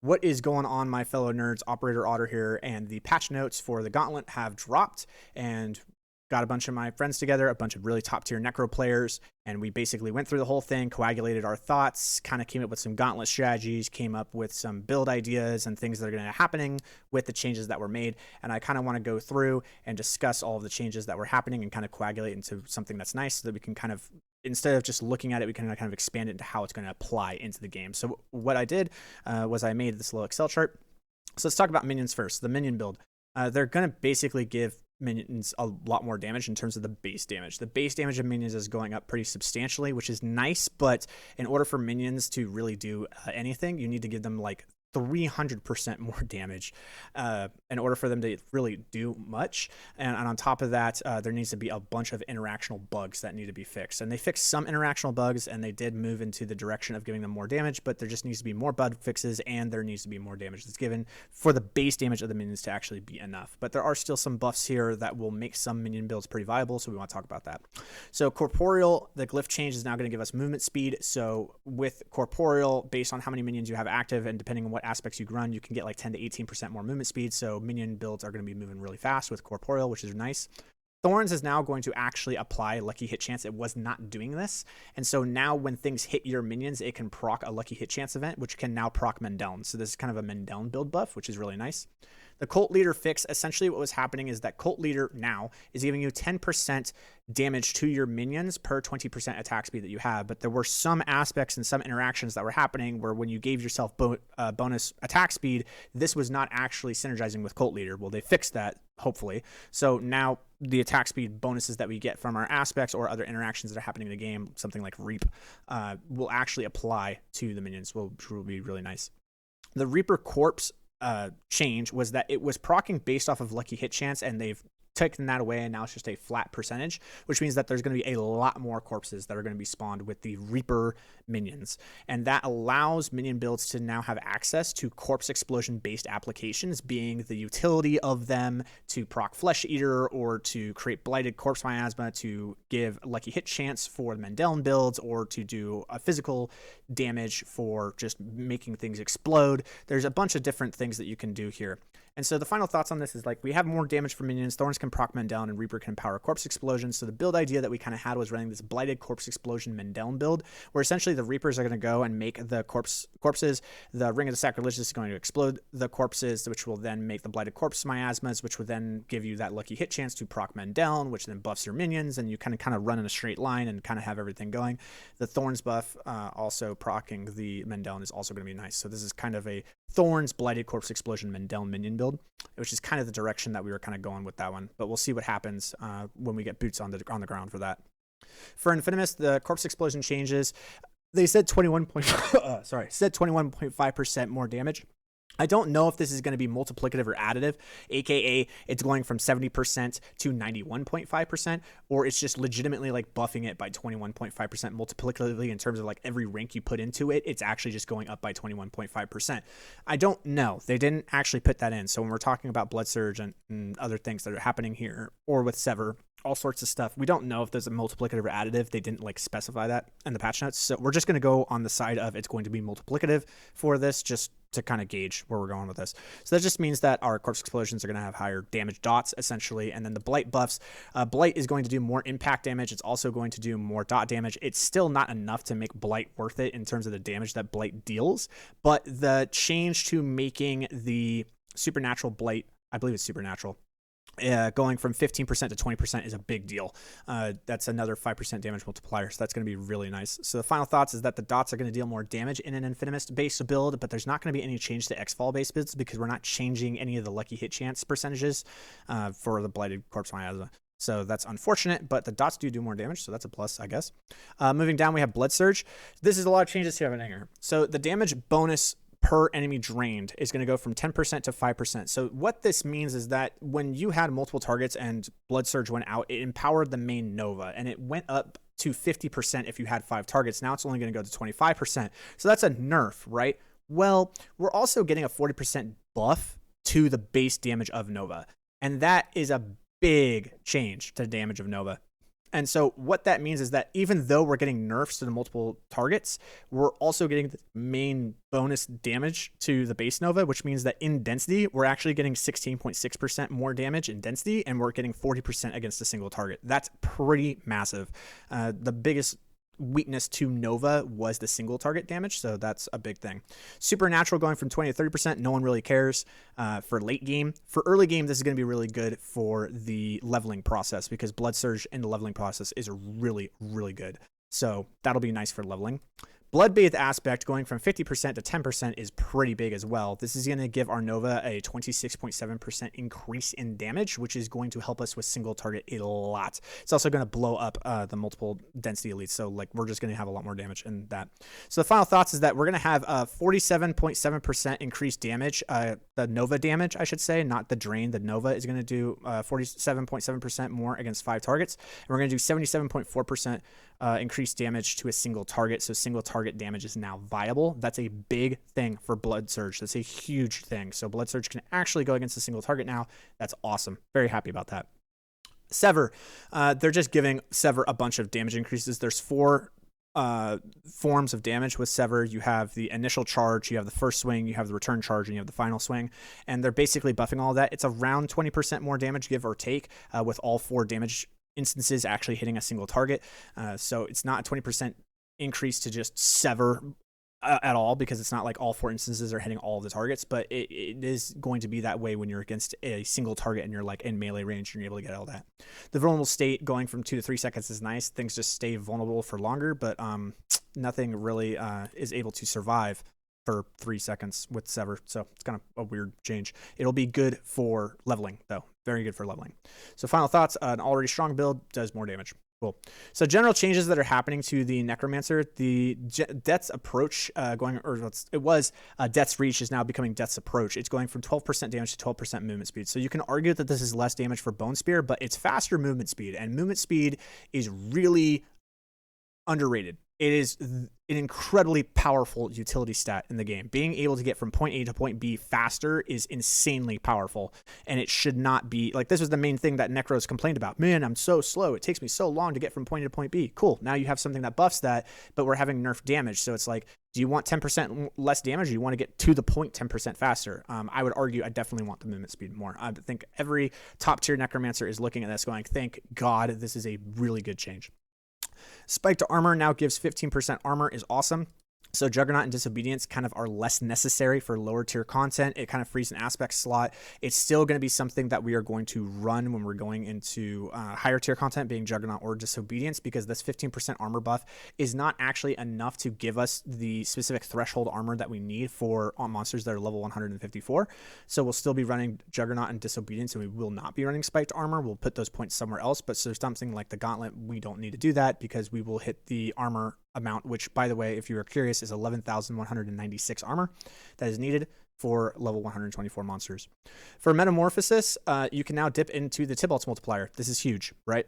What is going on, my fellow nerds? OperatorOtter here, and the patch notes for the Gauntlet have dropped, and got a bunch of my friends together, a bunch of really top tier Necro players, and we basically went through the whole thing, coagulated our thoughts, kind of came up with some Gauntlet strategies, came up with some build ideas and things that are going to be happening with the changes that were made. And I kind of want to go through and discuss all of the changes that were happening and kind of coagulate into something that's nice so that we can kind of, instead of just looking at it, we can kind of expand it into how it's going to apply into the game. So what I did was I made this little Excel chart. So let's talk about minions first. The minion build. They're going to basically give minions a lot more damage in terms of the base damage. The base damage of minions is going up pretty substantially, which is nice, but in order for minions to really do anything, you need to give them like 300% more damage in order for them to really do much. And on top of that, there needs to be a bunch of interactional bugs that need to be fixed. And they fixed some interactional bugs, and they did move into the direction of giving them more damage, but there just needs to be more bug fixes, and there needs to be more damage that's given for the base damage of the minions to actually be enough. But there are still some buffs here that will make some minion builds pretty viable, so we want to talk about that. So corporeal, the glyph change is now going to give us movement speed. So with corporeal, based on how many minions you have active and depending on what aspects you run, you can get like 10 to 18% more movement speed. So minion builds are going to be moving really fast with corporeal, which is nice. Thorns is now going to actually apply lucky hit chance. It was not doing this. And so now when things hit your minions, it can proc a lucky hit chance event, which can now proc Mendeln. So this is kind of a Mendeln build buff, which is really nice. The Cult Leader fix, essentially what was happening is that Cult Leader now is giving you 10% damage to your minions per 20% attack speed that you have. But there were some aspects and some interactions that were happening where when you gave yourself bonus attack speed, this was not actually synergizing with Cult Leader. Well, they fixed that, hopefully. So now the attack speed bonuses that we get from our aspects or other interactions that are happening in the game, something like Reap, will actually apply to the minions, which will be really nice. The Reaper Corpse change was that it was proccing based off of lucky hit chance, and they've taken that away, and now it's just a flat percentage, which means that there's going to be a lot more corpses that are going to be spawned with the Reaper minions, and that allows minion builds to now have access to corpse explosion based applications, being the utility of them to proc Flesh Eater or to create blighted corpse miasma to give lucky hit chance for the Mendeln builds, or to do a physical damage for just making things explode. There's a bunch of different things that you can do here. And so the final thoughts on this is, like, we have more damage for minions. Thorns can proc Mendeln, and Reaper can power Corpse Explosion. So the build idea that we kind of had was running this Blighted Corpse Explosion Mendeln build, where essentially the Reapers are going to go and make the corpses. The Ring of the Sacrilegious is going to explode the corpses, which will then make the Blighted Corpse Miasmas, which will then give you that lucky hit chance to proc Mendeln, which then buffs your minions, and you kind of run in a straight line and kind of have everything going. The Thorns buff, also proccing the Mendeln, is also going to be nice. So this is kind of a Thorns, Blighted Corpse Explosion, Mendeln minion build, which is kind of the direction that we were kind of going with that one. But we'll see what happens when we get boots on the ground for that. For Infinimus, the Corpse Explosion changes. They said 21.5% more damage. I don't know if this is going to be multiplicative or additive, aka it's going from 70% to 91.5%, or it's just legitimately like buffing it by 21.5% multiplicatively in terms of like every rank you put into it, it's actually just going up by 21.5%. I don't know. They didn't actually put that in. So when we're talking about Blood Surge and other things that are happening here, or with Sever, all sorts of stuff, we don't know if there's a multiplicative or additive. They didn't like specify that in the patch notes. So we're just going to go on the side of it's going to be multiplicative for this, just to kind of gauge where we're going with this. So that just means that our Corpse Explosions are going to have higher damage dots, essentially. And then the Blight buffs, Blight is going to do more impact damage. It's also going to do more dot damage. It's still not enough to make Blight worth it in terms of the damage that Blight deals. But the change to making the Supernatural Blight, I believe it's Supernatural, going from 15% to 20% is a big deal. That's another 5% damage multiplier, so that's going to be really nice. So the final thoughts is that the dots are going to deal more damage in an Infinimus based build, but there's not going to be any change to X-Fall based builds because we're not changing any of the lucky hit chance percentages for the Blighted Corpse Miasma. So that's unfortunate, but the dots do more damage, so that's a plus, I guess. Moving down, we have Blood Surge. This is a lot of changes here, here. So the damage bonus per enemy drained is going to go from 10% to 5%. So what this means is that when you had multiple targets and Blood Surge went out, it empowered the main Nova, and it went up to 50% if you had 5 targets. Now it's only going to go to 25%. So that's a nerf, right? Well, we're also getting a 40% buff to the base damage of Nova, and that is a big change to the damage of Nova. And so what that means is that even though we're getting nerfs to the multiple targets, we're also getting the main bonus damage to the base Nova, which means that in density, we're actually getting 16.6% more damage in density, and we're getting 40% against a single target. That's pretty massive. The biggest weakness to Nova was the single target damage, so that's a big thing. Supernatural going from 20 to 30%, no one really cares for late game. For early game, this is going to be really good for the leveling process, because Blood Surge in the leveling process is really, really good. So that'll be nice for leveling. Blood-Bathed Aspect going from 50% to 10% is pretty big as well. This is going to give our Nova a 26.7% increase in damage, which is going to help us with single target a lot. It's also going to blow up the multiple density elites, so like we're just going to have a lot more damage in that. So the final thoughts is that we're going to have a 47.7% increased damage, the Nova damage, I should say, not the drain. The Nova is going to do 47.7% more against 5 targets, and we're going to do 77.4% increased damage to a single target. So single target damage is now viable. That's a big thing for Blood Surge. That's a huge thing. So Blood Surge can actually go against a single target now. That's awesome. Very happy about that. Sever. They're just giving Sever a bunch of damage increases. There's 4 forms of damage with Sever. You have the initial charge, you have the first swing, you have the return charge, and you have the final swing. And they're basically buffing all of that. It's around 20% more damage, give or take, with all 4 damage instances actually hitting a single target. So it's not a 20% increase to just Sever at all, because it's not like all 4 instances are hitting all of the targets, but it is going to be that way when you're against a single target and you're like in melee range and you're able to get all that. The vulnerable state going from 2 to 3 seconds is nice. Things just stay vulnerable for longer, but nothing really is able to survive for 3 seconds with Sever. So it's kind of a weird change. It'll be good for leveling though. Very good for leveling. So final thoughts, an already strong build does more damage. Cool. So general changes that are happening to the Necromancer, the Death's Approach Death's Reach is now becoming Death's Approach. It's going from 12% damage to 12% movement speed. So you can argue that this is less damage for Bone Spear, but it's faster movement speed, and movement speed is really underrated. It is an incredibly powerful utility stat in the game. Being able to get from point A to point B faster is insanely powerful, and it should not be like, this was the main thing that Necros complained about. Man, I'm so slow. It takes me so long to get from point A to point B. Cool. Now you have something that buffs that, but we're having nerf damage. So it's like, do you want 10% less damage, or do you want to get to the point 10% faster? I would argue I definitely want the movement speed more. I think every top tier Necromancer is looking at this going, thank God, this is a really good change. Spiked armor now gives 15% armor, is awesome. So Juggernaut and Disobedience kind of are less necessary for lower tier content. It kind of frees an aspect slot. It's still going to be something that we are going to run when we're going into higher tier content, being Juggernaut or Disobedience, because this 15% armor buff is not actually enough to give us the specific threshold armor that we need for monsters that are level 154. So we'll still be running Juggernaut and Disobedience, and we will not be running Spiked armor. We'll put those points somewhere else, but so something like the Gauntlet, we don't need to do that, because we will hit the armor amount, which, by the way, if you are curious, is 11,196 armor that is needed for level 124 monsters. For Metamorphosis, you can now dip into the Tybalt's multiplier. This is huge, right?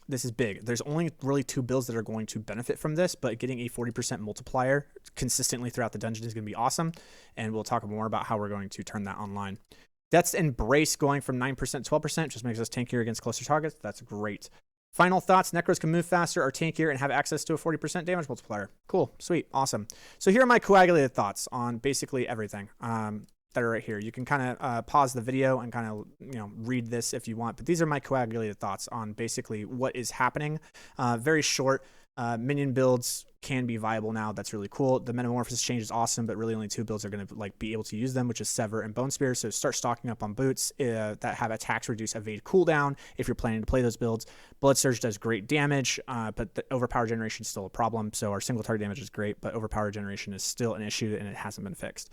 This is big. There's only really 2 builds that are going to benefit from this, but getting a 40% multiplier consistently throughout the dungeon is going to be awesome, and we'll talk more about how we're going to turn that online. Death's Embrace going from 9% to 12% just makes us tankier against closer targets. That's great. Final thoughts, Necros can move faster, are tankier, and have access to a 40% damage multiplier. Cool, sweet, awesome. So here are my coagulated thoughts on basically everything that are right here. You can kind of pause the video and kind of read this if you want, but these are my coagulated thoughts on basically what is happening. Very short. Minion builds can be viable now. That's really cool. The Metamorphosis change is awesome, but really only 2 builds are going to be able to use them, which is Sever and Bone Spear. So start stocking up on boots that have attacks reduce evade cooldown if you're planning to play those builds. Blood Surge does great damage, but the overpower generation is still a problem. So our single target damage is great, but overpower generation is still an issue, and it hasn't been fixed.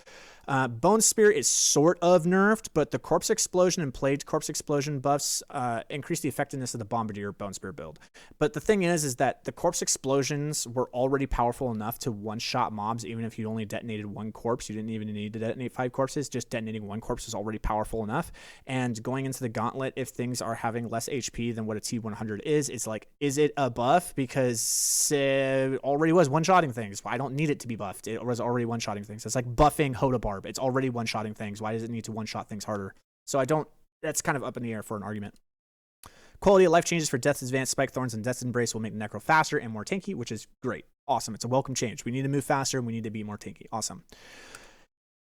Bone Spear is sort of nerfed, but the Corpse Explosion and Plagued Corpse Explosion buffs increase the effectiveness of the Bombardier Bone Spear build. But the thing is that the Corpse Explosions were already powerful enough to one-shot mobs. Even if you only detonated 1 corpse, you didn't even need to detonate 5 corpses. Just detonating 1 corpse is already powerful enough. And going into the Gauntlet, if things are having less HP than what a T100 is, it's like, is it a buff? Because it already was one-shotting things. I don't need it to be buffed. It was already one-shotting things. It's like buffing Hodabarb. It's already one-shotting things. Why does it need to one-shot things harder? So that's kind of up in the air for an argument. Quality of life changes for Death's Advance, Spike Thorns, and Death's Embrace will make Necro faster and more tanky, which is great. Awesome. It's a welcome change. We need to move faster and we need to be more tanky. Awesome.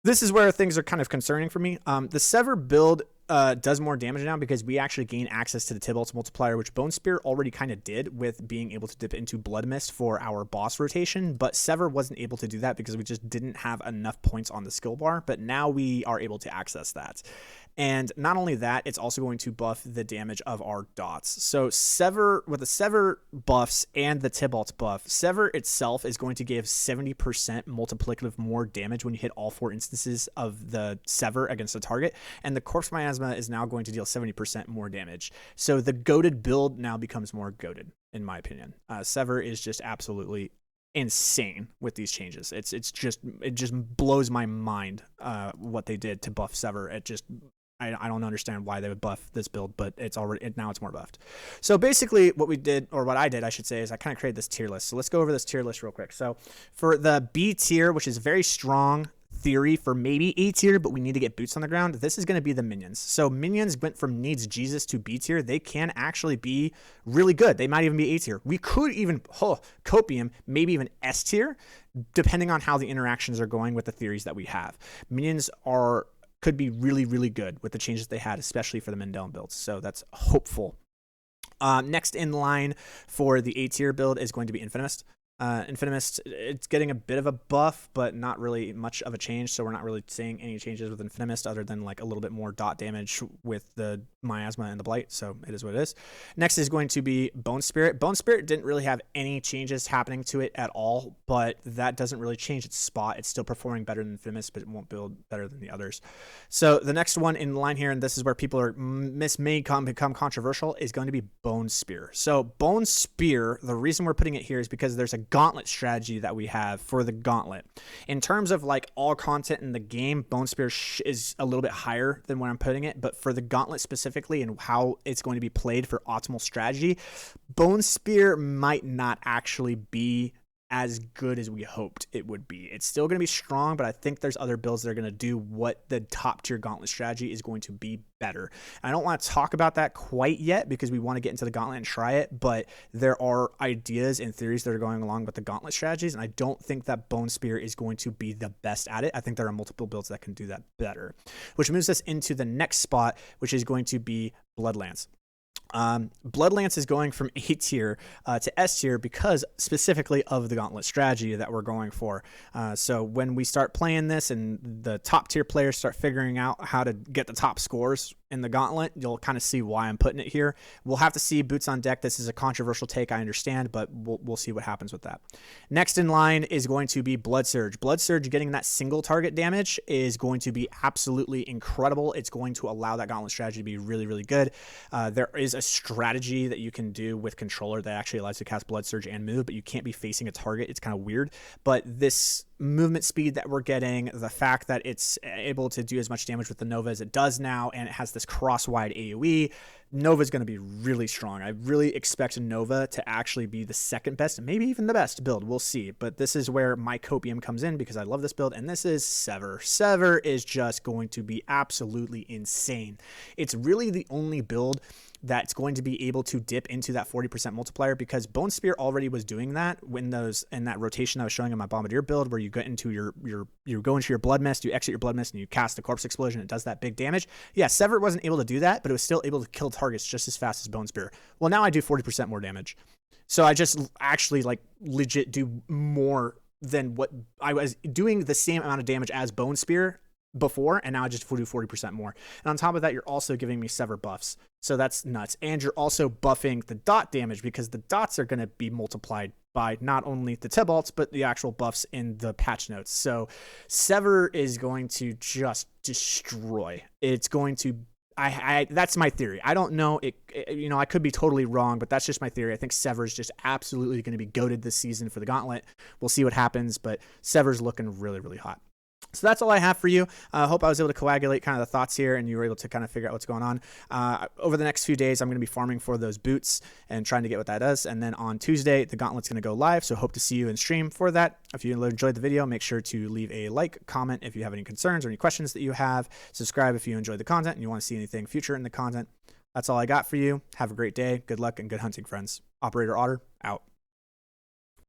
This is where things are kind of concerning for me. The Sever build does more damage now because we actually gain access to the Tybalt's multiplier, which Bone Spear already kind of did with being able to dip into Blood Mist for our boss rotation, but Sever wasn't able to do that because we just didn't have enough points on the skill bar, but now we are able to access that. And not only that, it's also going to buff the damage of our dots. So Sever, with the Sever buffs and the Tybalt's buff, Sever itself is going to give 70% multiplicative more damage when you hit all 4 instances of the Sever against a target. And the Corpse Miasma is now going to deal 70% more damage. So the goated build now becomes more goated, in my opinion. Sever is just absolutely insane with these changes. It just blows my mind what they did to buff Sever. I don't understand why they would buff this build, but now it's more buffed. So basically what we did, or what I did, I should say, is I kind of created this tier list. So let's go over this tier list real quick. So for the B tier, which is very strong theory for maybe A tier, but we need to get boots on the ground, this is going to be the minions. So minions went from needs Jesus to B tier. They can actually be really good. They might even be A tier. We could even, copium, maybe even S tier, depending on how the interactions are going with the theories that we have. Minions could be really, really good with the changes they had, especially for the Mendeln builds. So that's hopeful. Next in line for the A tier build is going to be Infamous. Infamous, it's getting a bit of a buff, but not really much of a change. So we're not really seeing any changes with Infamous other than like a little bit more dot damage with the Miasma and the Blight. So it is what it is. Next is going to be Bone Spirit. Bone Spirit didn't really have any changes happening to it at all, but that doesn't really change its spot. It's still performing better than Infamous, but it won't build better than the others. So the next one in line here, and this is where people may become controversial, is going to be Bone Spear. So Bone Spear, the reason we're putting it here is because there's a Gauntlet strategy that we have for the Gauntlet. In terms of like all content in the game, Bone Spear is a little bit higher than where I'm putting it, but for the Gauntlet specifically and how it's going to be played for optimal strategy, Bone Spear might not actually be as good as we hoped it would be. It's still going to be strong, but I think there's other builds that are going to do what the top tier Gauntlet strategy is going to be better. I don't want to talk about that quite yet because we want to get into the Gauntlet and try it, but there are ideas and theories that are going along with the Gauntlet strategies, and I don't think that Bone Spear is going to be the best at it. I think there are multiple builds that can do that better, which moves us into the next spot, which is going to be Bloodlance. Bloodlance is going from A tier to S tier because specifically of the Gauntlet strategy that we're going for. So when we start playing this and the top tier players start figuring out how to get the top scores in the Gauntlet, you'll kind of see why I'm putting it here. We'll have to see boots on deck. This is a controversial take, I understand, but we'll see what happens with that. Next in line is going to be Blood Surge. Blood Surge, getting that single target damage is going to be absolutely incredible. It's going to allow that Gauntlet strategy to be really, really good. There is a strategy that you can do with controller that actually allows you to cast Blood Surge and move, but you can't be facing a target. It's kind of weird, but this movement speed that we're getting, the fact that it's able to do as much damage with the Nova as it does now, and it has this cross-wide AoE, Nova is going to be really strong. I really expect Nova to actually be the second best, and maybe even the best build. We'll see, but this is where my copium comes in because I love this build, and this is Sever. Sever is just going to be absolutely insane. It's really the only build that's going to be able to dip into that 40% multiplier because Bone Spear already was doing that when in that rotation I was showing in my Bombardier build where you get into you go into your Blood Mist, you exit your Blood Mist, and you cast a Corpse Explosion. It does that big damage. Yeah, Sever wasn't able to do that, but it was still able to kill targets just as fast as Bone Spear. Well, now I do 40% more damage. So I just actually like legit do more than what I was doing, the same amount of damage as Bone Spear before, and now I just do 40% more. And on top of that, you're also giving me Sever buffs. So that's nuts. And you're also buffing the dot damage because the dots are going to be multiplied by not only the Tybalts, but the actual buffs in the patch notes. So Sever is going to just destroy. It's going to that's my theory. I don't know. I could be totally wrong, but that's just my theory. I think Sever is just absolutely going to be goated this season for the Gauntlet. We'll see what happens, but Sever's looking really, really hot. So that's all I have for you. I hope I was able to coagulate kind of the thoughts here and you were able to kind of figure out what's going on. Over the next few days, I'm going to be farming for those boots and trying to get what that does. And then on Tuesday, the Gauntlet's going to go live. So hope to see you in stream for that. If you enjoyed the video, make sure to leave a like, comment if you have any concerns or any questions that you have. Subscribe if you enjoyed the content and you want to see anything future in the content. That's all I got for you. Have a great day. Good luck and good hunting, friends. Operator Otter, out.